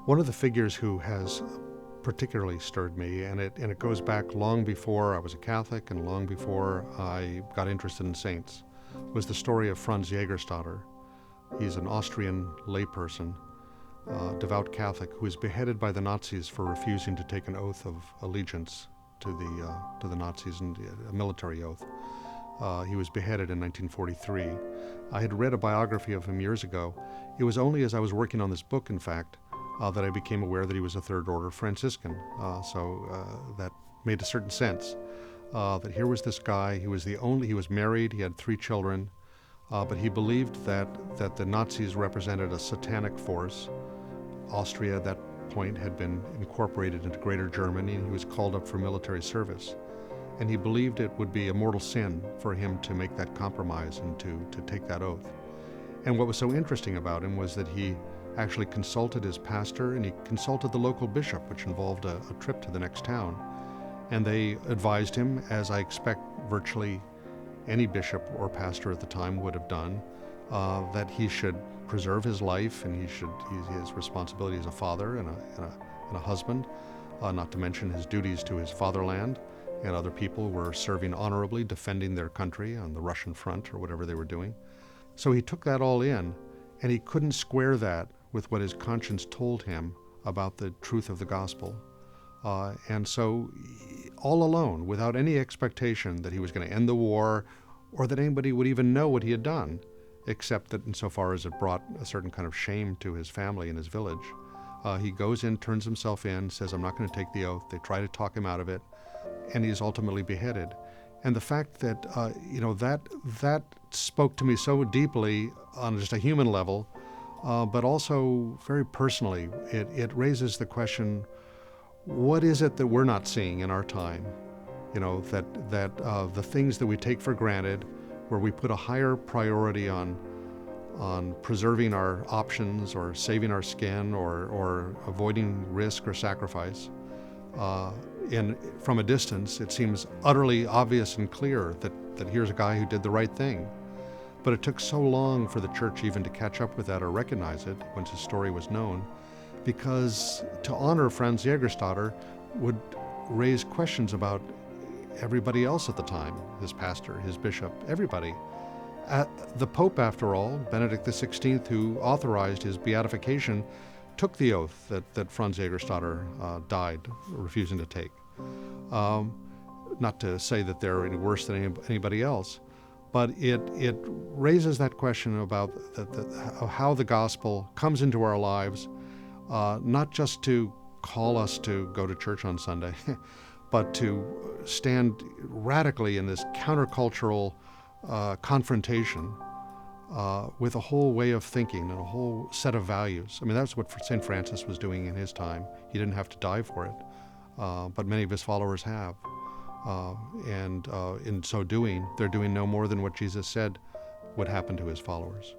One of the figures who has particularly stirred me, and it goes back long before I was a Catholic and long before I got interested in saints, was the story of Franz Jagerstatter. He's an Austrian layperson, devout Catholic, who was beheaded by the Nazis for refusing to take an oath of allegiance to the Nazis, and a military oath. He was beheaded in 1943. I had read a biography of him years ago. It was only as I was working on this book, in fact, that I became aware that he was a Third Order Franciscan. So that made a certain sense. That here was this guy, he was married, he had 3 children, but he believed that the Nazis represented a satanic force. Austria at that point had been incorporated into Greater Germany, and he was called up for military service. And he believed it would be a mortal sin for him to make that compromise and to take that oath. And what was so interesting about him was that he actually consulted his pastor, and he consulted the local bishop, which involved a trip to the next town. And they advised him, as I expect virtually any bishop or pastor at the time would have done, that he should preserve his life, and his responsibility as a father and a husband, not to mention his duties to his fatherland, and other people were serving honorably, defending their country on the Russian front or whatever they were doing. So he took that all in, and he couldn't square that with what his conscience told him about the truth of the gospel. And so, all alone, without any expectation that he was going to end the war or that anybody would even know what he had done, except that insofar as it brought a certain kind of shame to his family and his village, he goes in, turns himself in, says, I'm not going to take the oath. They try to talk him out of it, and he's ultimately beheaded. And the fact that, that spoke to me so deeply on just a human level, but also very personally. It raises the question, what is it that we're not seeing in our time? That the things that we take for granted, where we put a higher priority on preserving our options or saving our skin or avoiding risk or sacrifice. And from a distance, it seems utterly obvious and clear that here's a guy who did the right thing. But it took so long for the church even to catch up with that or recognize it once his story was known, because to honor Franz Jagerstatter would raise questions about everybody else at the time, his pastor, his bishop, everybody. The Pope, after all, Benedict XVI, who authorized his beatification, took the oath that Franz Jagerstatter died refusing to take. Not to say that they're any worse than anybody else, but it raises that question about how the gospel comes into our lives, not just to call us to go to church on Sunday, but to stand radically in this countercultural confrontation with a whole way of thinking and a whole set of values. I mean, that's what St. Francis was doing in his time. He didn't have to die for it, but many of his followers have. And in so doing, they're doing no more than what Jesus said would happen to his followers.